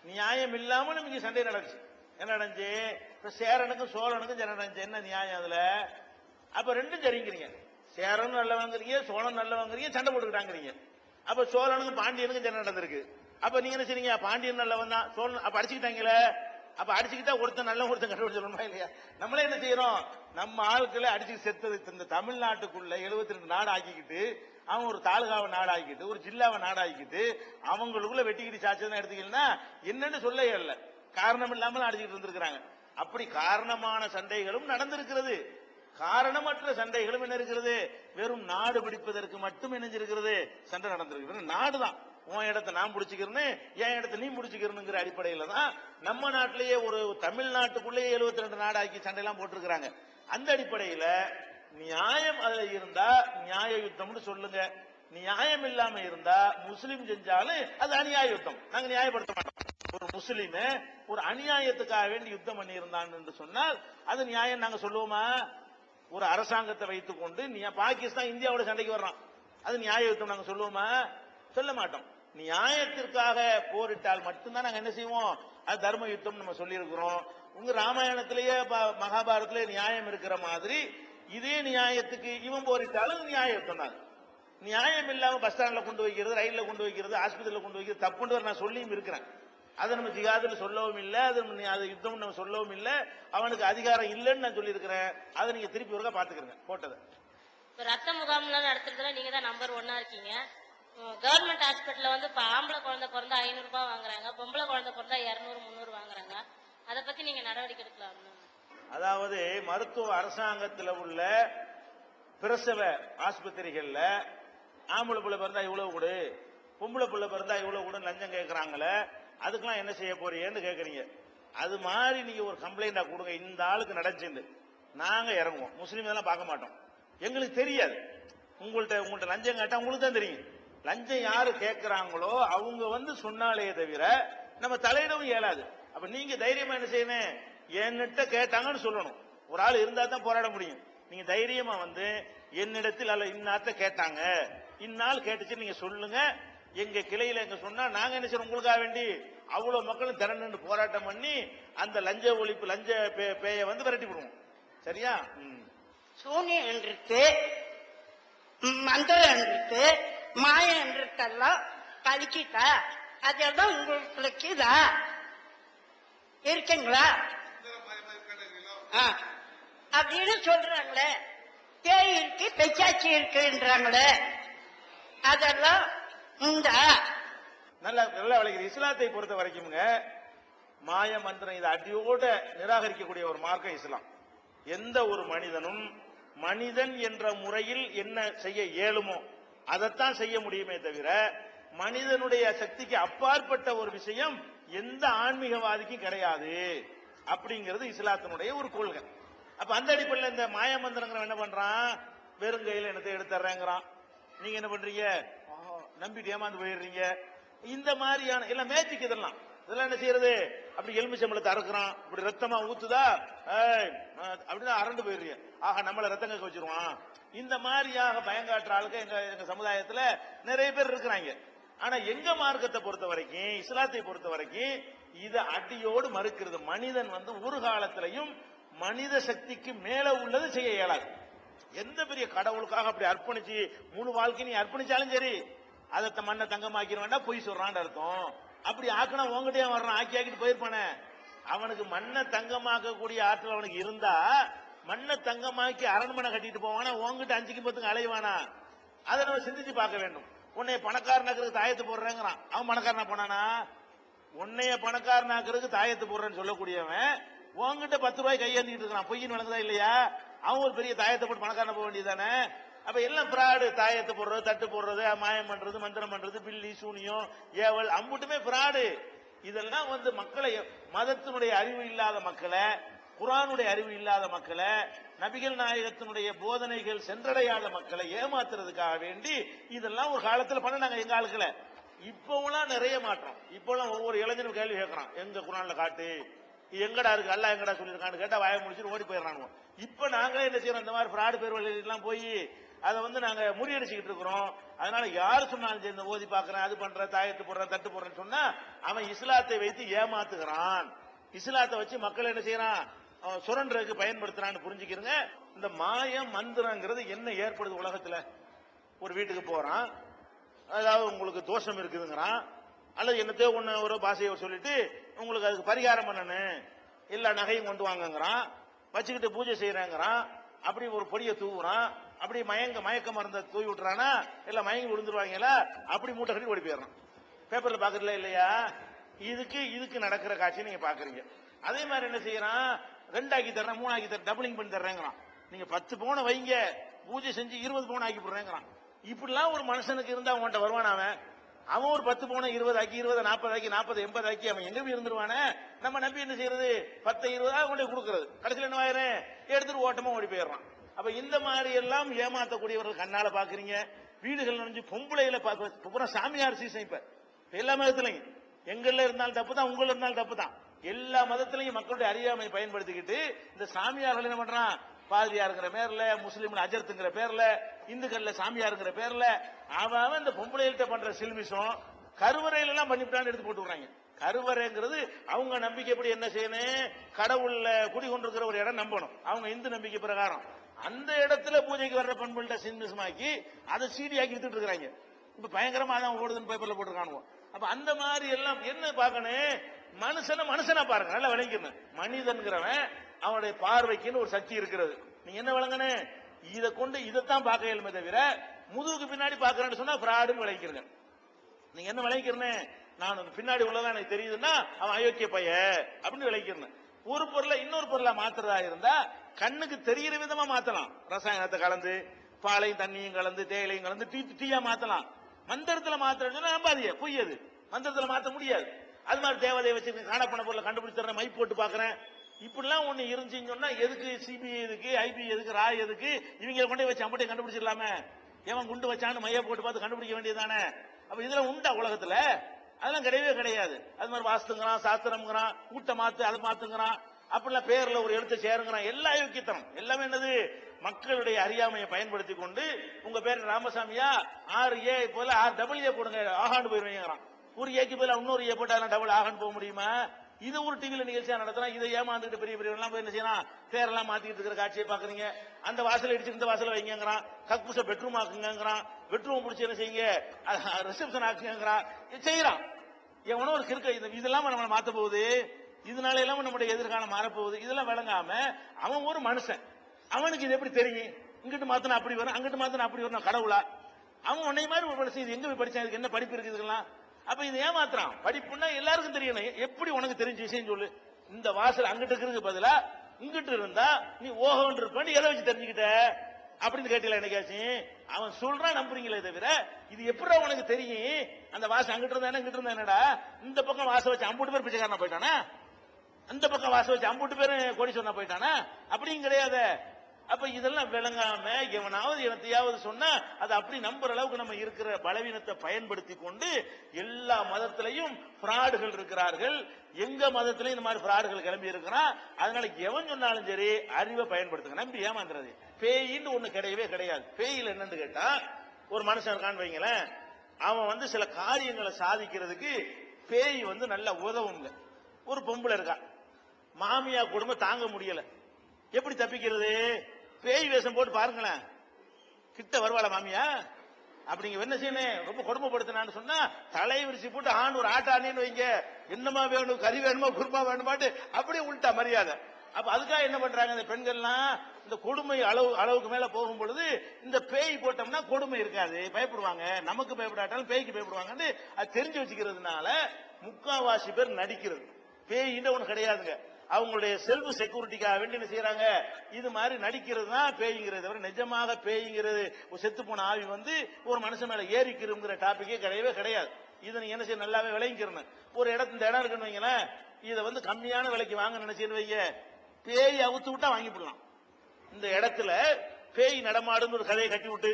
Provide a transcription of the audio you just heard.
நியாயம் இல்லாமல் இங்க சண்டை நடந்துச்சு. என்ன நடந்துச்சு? இப்ப சேரனுக்கும் சோழனுக்கும் சண்டை நடந்துச்சு. என்ன நியாயம் அதுல? அப்ப ரெண்டும் சரிங்கிறீங்க. சேரனும் நல்ல வாங்குறீங்க, சோழன் நல்ல வாங்குறீங்க, சண்டை போட்டுக்கிட்டாங்கிறீங்க. அப்ப சோழனுக்கும் பாண்டியனுக்கும் சண்டை நடந்திருக்கு. அப்ப நீங்க என்ன செய்றீங்க? பாண்டியன் நல்லவன் தான், சோழன் அப்ப அடிச்சுக்கிட்டாங்களே. அப்ப அடிச்சுக்கிட்டா ஒருத்தன் நல்ல ஒருத்தன் கண்டுபிடிச்சிடணுமா இல்லையா? நம்மளே என்ன செய்யறோம்? நம்ம ஆட்களை அடிச்சு செத்தது இந்த தமிழ்நாட்டுக்குள்ள 72 நாடு ஆக்கிக்கிட்டு, அவன் ஒரு தாலுகாவை நாடு ஆக்கிட்டு, ஒரு ஜில்லாவை நாடு ஆக்கிட்டு, அவங்களுக்குள்ள வெட்டிக்கிட்டு சாச்சதுன்னு எடுத்துக்கீங்கன்னா என்னன்னு சொல்ல இல்ல. காரணம் இல்லாமல் அடிச்சுக்கிட்டு இருந்திருக்கிறாங்க. அப்படி காரணமான சண்டைகளும் நடந்திருக்கிறது. காரணமற்ற சண்டைகளும் என்ன இருக்கிறது? வெறும் நாடு பிடிப்பதற்கு மட்டும் இணைஞ்சிருக்கிறது சண்டை நடந்திருக்கிறது. நாடுதான் உன் இடத்தை நான் பிடிச்சிக்கிறேன்னு, என் இடத்தை நீ பிடிச்சிக்கிறனுங்கிற அடிப்படையில தான் நம்ம நாட்டிலேயே ஒரு தமிழ்நாட்டுக்குள்ளேயே 72 நாடாக்கி சண்டையெல்லாம் போட்டிருக்கிறாங்க. அந்த அடிப்படையில நியாயம் அதுல இருந்தா நியாய யுத்தம்னு சொல்லுங்க. நியாயம் இல்லாம இருந்தா முஸ்லிம் செஞ்சாலும் அது அநியாய யுத்தம். நாங்க நியாயப்படுத்த மாட்டோம். ஒரு முஸ்லிம் ஒரு அநியாயத்துக்காக வேண்டி யுத்தம் பண்ணி இருந்தான் என்று சொன்னால் அது நியாயம் நாங்க சொல்லுவோமா? ஒரு அரசாங்கத்தை வைத்துக் கொண்டு பாகிஸ்தான் இந்தியாவோட சண்டைக்கு வர்றான், அது நியாய யுத்தம் நாங்க சொல்லுவோமா? சொல்ல மாட்டோம். நியாயத்திற்காக போரிட்டால் மட்டும்தான் நாங்க என்ன செய்வோம்? அது தர்ம யுத்தம் நம்ம சொல்லி இருக்கிறோம். உங்க ராமாயணத்திலேயே மகாபாரத்திலே நியாயம் இருக்கிற மாதிரி இதே நியாயத்துக்கு இவன் போரிட்டாலும் நியாய யுத்தம் தான். நியாயம் இல்லாம பஸ் ஸ்டாண்ட்ல கொண்டு வைக்கிறது, ரயில்ல கொண்டு வைக்கிறது, ஆஸ்பத்திரியில கொண்டு வைக்கிறது தப்புன்னு நான் சொல்லியும் இருக்கிறேன். அதை நம்ம ஜிகாதுல சொல்லவும் இல்லை, அது யுத்தம் நம்ம சொல்லவும் இல்லை. அவனுக்கு அதிகாரம் இல்லைன்னு நான் சொல்லி இருக்கிறேன். அதை நீங்க திருப்பி ஒருக்கா பாத்துக்கிறேங்க போட்டதை. ரத்த முகாம்லாம் நடத்துறதுல நீங்க தான் நம்பர் 1 இருக்கீங்க. கவர்மெண்ட் ஹாஸ்பிட்டல்ல வந்து இப்ப ஆம்பளை குழந்தை பிறந்தா 500 ரூபாய் வாங்குறாங்க, பொம்பளை குழந்தை பிறந்தா 200 300 வாங்குறாங்க. அதை பத்தி நீங்க நடவடிக்கை எடுக்கலாம். அதாவது மருத்துவ அரசாங்கத்தில் உள்ள பிரசவ ஆஸ்பத்திரிகள்ல ஆம்பளை பிள்ளை பிறந்தா இவ்வளவு கொடு, பொம்பளை பிள்ளை பிறந்தா இவ்வளவு கூட லஞ்சம் கேட்கறாங்களே, அதுக்கெல்லாம் என்ன செய்ய போறீங்கன்னு கேட்கறீங்க. அது மாதிரி நீங்க ஒரு கம்ப்ளைண்டா கொடுங்க, இந்த ஆளுக்கு நடந்துச்சு, நாங்க இறங்குவோம். முஸ்லீம் எல்லாம் பார்க்க மாட்டோம், எங்களுக்கு தெரியாது. உங்கள்ட்ட லஞ்சம் கேட்டா உங்களுக்கு தான் தெரியும். லஞ்சம் யாரு கேட்கிறாங்களோ அவங்க வந்து சொன்னாலே தவிர நம்ம தலையிடவும் இயலாது. அப்ப நீங்க தைரியமா என்ன செய்யணும்? என்னிட்ட கேட்டாங்கன்னு சொல்லணும். ஒரு ஆள் இருந்தா தான் போராட முடியும். நீங்க தைரியமா வந்து என்னிடத்தில் அல்ல இன்னாத்த கேட்டாங்க, இந்நாள் கேட்டுச்சு நீங்க சொல்லுங்க, எங்க கிளையில எங்க சொன்னா நாங்க என்ன செய்யறோம்? உங்களுக்காக வேண்டி அவ்வளவு மக்களும் திரண்டு போராட்டம் பண்ணி அந்த லஞ்ச ஒழிப்பு லஞ்ச பேய வந்து விரட்டி விடுவோம். சரியா? சூனியம் என்றிருக்கு, மந்திரம் என்றிருக்கு, மாயம் என்றிருக்கெல்லாம் பழிக்கிட்டா அதெல்லாம் உங்களுக்கு இருக்குங்களா அப்படின்னு சொல்றாங்களே. பேய் இருக்கு, பெச்சாச்சி இருக்குன்றாங்களே, அதெல்லாம் நல்லா நல்லா விளைக்கிற. இஸ்லாத்தை பொறுத்த வரைக்கும் மாய மந்திரம் இதை அடியோட நிராகரிக்கக்கூடிய ஒரு மார்க்கம் இஸ்லாம். எந்த ஒரு மனிதனும் மனிதன் என்ற முறையில் என்ன செய்ய இயலுமோ அதைத்தான் செய்ய முடியுமே தவிர மனிதனுடைய சக்திக்கு அப்பாற்பட்ட ஒரு விஷயம் எந்த ஆன்மீகவாதிக்கும் கிடையாது அப்படிங்கிறது இஸ்லாத்தினுடைய ஒரு கொள்கை. அப்ப அந்த அடிப்படையில் இந்த மாய மந்திரங்கிற என்ன பண்றான்? வெறுங்கையில் என்னத்தை எடுத்துறேங்கிறான். நீங்க என்ன பண்றீங்க? நம்பிட்டு ஏமாந்து போயிடுறீங்க. இந்த மாதிரியான எல்லாம் மேஜிக். இதெல்லாம் என்ன செய்யறது? அப்படி எலுமிச்சம்பளத்தை அறுக்கிறான், இப்படி ரத்தமா ஊத்துதா அப்படின்னா அரண்டு போயிடுறீங்க. ஆக நம்மள ரத்தம் கேட்க வச்சிருவான். இந்த மாதிரியாக பயங்காற்ற ஆளுக்கு எங்க சமுதாயத்துல நிறைய பேர் இருக்கிறாங்க. ஆனா எங்க மார்க்கத்தை பொறுத்த வரைக்கும், இஸ்லாத்தை பொறுத்த வரைக்கும் இதை அடியோடு மறுக்கிறது. மனிதன் வந்து ஒரு காலத்திலையும் மனித சக்திக்கு மேல உள்ளது செய்ய இயலாது. எந்த பெரிய கடவுளுக்காக அப்படி அர்ப்பணிச்சு முழு வாழ்க்கை நீ அர்ப்பணிச்சாலும் சரி, அதை மண்ணை தங்கமாக்கிற வேண்டாம், பொய் சொல்றான்னு அர்த்தம். அப்படி ஆக்கினா உங்ககிட்டயே வர்றான், ஆக்கிட்டு போயிருப்பானே. அவனுக்கு மண்ணை தங்கமாக்கக்கூடிய ஆற்றல் அவனுக்கு இருந்தா மண்ணை தங்கமாக்கி அரண்மனை கட்டிட்டு போவானா? உங்ககிட்ட 5க்கு 10க்கு அலைவானா? அதை நம்ம சிந்திச்சு பார்க்க வேண்டும். உன்னைய பணக்காரனாக்குறதுக்கு தாயத்து போடுறேங்கிறான், அவன் பணக்காரனா போனானா? உன்னைய பணக்காரனாக்குறதுக்கு தாயத்து போடுறேன்னு சொல்லக்கூடியவன் உங்ககிட்ட 10 ரூபாய் கையேந்திட்டு இருக்கான். பொய்யின் வழங்குதா இல்லையா? அவன் ஒரு பெரிய தாயத்தை போட்டு பணக்காரன போக வேண்டியதானே? அப்ப எல்லாம் பிராடு. தாயத்தை போடுறது, தட்டு போடுறது, மாயம் பண்றது, மந்திரம் பண்றது, பில்லி சூனியம் ஏவல் அம்புட்டுமே பிராடு. இதெல்லாம் வந்து மக்களை, மதத்தினுடைய அறிவு இல்லாத மக்களை, குர்ஆனுடைய அறிவு இல்லாத மக்களை, நபிகள் நாயகத்தினுடைய போதனைகள் சென்றடையாத மக்களை ஏமாத்துறதுக்காக வேண்டி இதெல்லாம் ஒரு காலத்துல பண்ணாங்க எங்க ஆளுக்களை. இப்போலாம் நிறைய மாற்றம். இப்போலாம் ஒவ்வொரு இளைஞரும் கேள்வி கேட்கறான், எங்க குர்ஆன்ல காட்டு, எங்கடா இருக்கு, அல்லாஹ் எங்கடா சொல்லியிருக்கான்னு கேட்டா வாய முடிச்சுட்டு ஓடி போயிடறானுங்க. இப்ப நாங்களே என்ன செய்யறோம்? இந்த மாதிரி பிராடு பேர் எல்லாம் போய் அதை வந்து நாங்க முறியடிச்சுக்கிட்டு இருக்கிறோம். அதனால யாரு சொன்னாலும் சரி, இந்த ஓதி பாக்குறேன், அது பண்ற, தாயத்து போடுறேன், தட்டு போடுறேன்னு சொன்னா அவன் இஸ்லாத்தை வைத்து ஏமாத்துகிறான். இஸ்லாத்தை வச்சு மக்கள் என்ன செய்யறான், சுரண்டருக்கு பயன்படுத்துறான்னு புரிஞ்சுக்கிறங்க. இந்த மாயம் மந்திரங்கிறது என்ன ஏற்படுது உலகத்துல? ஒரு வீட்டுக்கு போறான், அதாவது உங்களுக்கு தோஷம் இருக்குதுங்கிறான், அல்லது என்னத்தையோ ஒண்ணு ஒரு பாஷையை சொல்லிட்டு உங்களுக்கு அதுக்கு பரிகாரம் பண்ணணும், எல்லா நகையும் கொண்டு வாங்கங்கிறான், வச்சுக்கிட்டு பூஜை செய்யறாங்கிறான், அப்படி ஒரு பொடியை தூவுறான், அப்படி மயக்க மருந்த தூவி விட்டுறானா, எல்லாம் மயங்கி விழுந்துருவாங்களா, அப்படி மூட்டை கட்டி ஓடி போயிடறான். பேப்பர்ல பாக்குறதுல இல்லையா? இதுக்கு நடக்கிற காட்சி நீங்க பாக்குறீங்க. அதே மாதிரி என்ன செய்யறான், 2 ஆக்கி தர்றேன், 3 ஆக்கி தரேன், டபுளிங் பண்ணி தர்றேங்கிறான். நீங்க 10 பவுனை வைங்க, பூஜை செஞ்சு 20 பவுன் ஆக்கி போடுறேங்கிறான். இப்படிலாம் ஒரு மனுஷனுக்கு இருந்தா அவன்கிட்ட வருவான். அவன் ஒரு 10 பவுனை 20 ஆக்கி, 20 40 ஆக்கி, 40 80 ஆக்கி அவன் எங்க போய் இருந்துருவானே. நம்ம நம்பி என்ன செய்யறது, 10 20 கொண்டு கொடுக்கறது, கடைசியில் என்ன ஆயிரம், எடுத்துட்டு ஓட்டமா ஓடி போயிடுறான். அப்ப இந்த மாதிரி எல்லாம் ஏமாத்தக்கூடியவர்கள் கண்ணால பாக்குறீங்க. வீடுகள் நினைஞ்சு பொம்பளையில பாக்க சாமியார் சீசன். இப்ப எல்லா மதத்திலையும் எங்கள்ல இருந்தாலும் தப்பு தான், உங்கள இருந்தாலும் தப்பு தான். எல்லா மதத்திலையும் மக்களுடைய அறியாமை பயன்படுத்திக்கிட்டு இந்த சாமியார்கள் என்ன பண்றான், பாதிரியாருங்கிற பேர்ல, முஸ்லீம்ல அஜர்த்துங்கிற பேர்ல, இந்துக்கள்ல சாமியாருங்கிற பேர்ல அவன் இந்த பொம்பளைகிட்ட பண்ற சில்மிஷம் கருவறையில எல்லாம் பண்ணிவிட்டான்னு எடுத்து போட்டு விடுறாங்க. கருவறைங்கிறது அவங்க நம்பிக்கைப்படி என்ன செய்யணும், கடவுள்ல குடிகொண்டிருக்கிற ஒரு இடம் நம்பணும். அவங்க இந்து நம்பிக்கை பிரகாரம் அந்த இடத்துல பூஜைக்கு வர்ற பண்புகள்ட்ட சில்மிஷமாக்கி அதை சீடியாக்கி எடுத்துட்டு இருக்கிறாங்க. இப்ப பயங்கரமா தான் ஓடுதுன்னு பேப்பர்ல போட்டுருக்கானுவோம். அப்ப அந்த மாதிரி எல்லாம் என்ன பார்க்கணும், மனுஷனா பாருங்க, நல்லா விளங்கிக்கணும். மனிதன்கிறவன் அவனுடைய பார்வைக்குன்னு ஒரு சக்தி இருக்கிறது. நீங்க என்ன விளங்கணும், இதை கொண்டு இதைத்தான் பார்க்க இயலுமே தவிர முதுகுக்கு பின்னாடி பாக்குறேன்னு சொன்னா பிராடுன்னு விளைக்கிறேன். நீங்க என்ன விளைக்கிறேன்னு, நான் பின்னாடி உள்ளதான் எனக்கு தெரியுதுன்னா அவன் அயோக்கிய பைய அப்படின்னு விளைக்கிறேன். ஒரு பொருளை இன்னொரு பொருளை மாத்துறதா இருந்தா கண்ணுக்கு தெரிகிற விதமா மாத்தலாம். ரசாயனத்தை கலந்து, பாலையும் தண்ணியும் கலந்து, தேயிலையும் கலந்து டீயா மாத்தலாம். மந்திரத்துல மாத்திரம்னா நம்பாதிய பொய்யது, மந்திரத்துல மாத்த முடியாது. அது மாதிரி தேவதையை வச்சு காணப்பண பொருளை கண்டுபிடிச்சிடுறேன், மை போட்டு பாக்குறேன், இப்படிலாம் ஒண்ணு இருந்துச்சுன்னு சொன்னா எதுக்கு சிபிஐ எதுக்கு, ஐபி எதுக்கு, ராய் எதுக்கு, இவங்க கொண்டே வச்சு அம்பட்டை கண்டுபிடிச்சிடலாமே. எவன் குண்டு வச்சான்னு மைய போட்டு பார்த்து கண்டுபிடிக்க வேண்டியதானே. அப்ப இதுல உண்டா உலகத்துல? அதெல்லாம் கிடையவே கிடையாது. அது மாதிரி வாஸ்துங்கிறான், சாஸ்திரம்ங்கிறான், கூட்ட மாத்து, அதை மாத்துங்கிறான், அப்படிலாம் பேர்ல ஒரு எழுத்து சேருங்கிறான். எல்லா யோக்கியத்தனம் எல்லாமே என்னது, மக்களுடைய அறியாமையை பயன்படுத்தி கொண்டு உங்க பேர் ராமசாமியா 6A போல 6AA போடுங்க ஆகாண்டு போயிருவீங்கிறான். ஒரு ஏக்கு போல இன்னொரு ஏ போட்டா டபுள் ஆகாண்டு போக முடியுமா? இது ஒரு டிவில நிகழ்ச்சியா நடத்துறான். இதை ஏமாந்துட்டு பெரிய பெரியவெல்லாம் போய் என்ன செய்யலாம், பேரெல்லாம் மாத்திட்டு இருக்கிற காட்சியை பாக்குறீங்க. அந்த வாசலை இடிச்சு இந்த வாசலை வைங்கிறான், கக்கூச பெட்ரூம் ஆக்குங்கிறான், பெட்ரூம் முடிச்சு என்ன செய்யுங்க ரிசப்ஷன் ஆக்குங்கிறான், செய்யறான். எவனோ ஒரு கிறுக்க இதெல்லாம் நம்ம மாத்த போகுது, இதனால எல்லாம் நம்முடைய எதிர்காலம் மாறப்போகுது. இதெல்லாம் விளங்காம அவன் ஒரு மனுஷன், அவனுக்கு இது எப்படி தெரியும், இங்கிட்டு மாத்தினா அப்படி வரும், அங்கிட்டு மாத்தினா அப்படி வரும், கடவுளா? அவன் உன்னை மாதிரி ஒரு படிச்சு இது எங்க போய் படிச்சான், இதுக்கு என்ன படிப்பு இருக்குதுலாம்? அப்ப இது ஏமாத்துறான். படிப்புன்னா எல்லாருக்கும் தெரியணும். எப்படி உனக்கு தெரிஞ்ச விஷயம் சொல்லு. இந்த வாசல் அங்கிட்டு இருக்கிறதுக்கு பதிலா இங்கிட்டு இருந்தா நீ ஓஹோன் இருப்பேன்னு எதை வச்சு தெரிஞ்சுக்கிட்ட அப்படின்னு கேட்டீங்களா என்னைக்காச்சு? அவன் சொல்றான், நம்புறீங்களே தவிர இது எப்படி உனக்கு தெரியும்? அந்த வாசல் அங்கிட்டு இருந்தா இங்கிட்டு இருந்தா என்னடா, இந்த பக்கம் வாசல் வச்சு 50 பேர் பிச்சைக்காரனா போயிட்டானா, அந்த பக்கம் வாசல் வச்சு 50 பேர் கோடீஸ்வரனா போயிட்டானா? அப்படியும் கிடையாது. அப்ப இதெல்லாம் விளங்காம எவனாவது எனத்தையாவது சொன்னா அது அப்படி நம்புற அளவுக்கு நம்ம இருக்கிற பலவீனத்தை பயன்படுத்தி கொண்டு எல்லா மதத்திலையும் பிராடுகள் இருக்கிறார்கள். எங்க மதத்திலையும் இந்த மாதிரி பிராடுகள் கிளம்பி இருக்கிறான். அதனால எவன் சொன்னாலும் சரி அறிவை பயன்படுத்துங்க, நம்பி ஏமாந்துறது. பேயின்னு ஒண்ணு கிடையவே கிடையாது. பேயில என்னன்னு கேட்டா, ஒரு மனுஷன் இருக்கான்னு வைங்களேன், அவன் சில காரியங்களை சாதிக்கிறதுக்கு பேய் நல்லா உதவுங்க. ஒரு பொம்பளை இருக்கா, மாமியா குடும்பம் தாங்க முடியல, எப்படி தப்பிக்கிறது? பேய் வேஷம் போட்டு பாருங்களேன், கிட்ட வருவாள மாமியா. அப்படிங்க என்ன செய்யணும், ரொம்ப கொடுமைப்படுத்தினான்னு சொன்னா தலை விரிச்சு போட்டு ஆண் ஒரு ஆட்டானு வைங்க, என்னமா வேணும், கறி வேணுமா, குருமா வேணுமாட்டு அப்படியே உள்டா மரியாதை. அப்ப அதுக்காக என்ன பண்றாங்க இந்த பெண்கள்லாம், இந்த கொடுமை அளவுக்கு மேல போகும் பொழுது இந்த பேய் போட்டோம்னா கொடுமை இருக்காது, பயப்படுவாங்க. நமக்கு பயப்படாட்டாலும் பேய்க்கு பயப்படுவாங்கன்னு அது தெரிஞ்சு வச்சுக்கிறதுனால முக்காவாசி பேர் நடிக்கிறது. பேயின்னு ஒண்ணு கிடையாதுங்க. அவங்களுடைய செல்ஃப் செக்யூரிட்டிக்காக வேண்டி என்ன செய்யறாங்க, இது மாதிரி நடிக்கிறது தான் பேய்ங்கிறது. தவிர நிஜமாக பேய்ங்கிறது ஒரு செத்து போன ஆவி ஒரு மனுஷன் மேல ஏறிக்கிறோங்கிற டாபிக்கே கிடையவே கிடையாது. இதை நீங்க என்ன செய்ய நல்லாவே விளங்கிக்கிறணும். ஒரு இந்த இடம் இருக்குன்னு வைங்களேன், இதை கம்மியான விலைக்கு வாங்க நினைச்சேன்னு வைங்க, பேய் அவுத்து விட்டா வாங்கிவிடலாம். இந்த இடத்துல பேய் நடமாடுன்னு ஒரு கதையை கட்டி விட்டு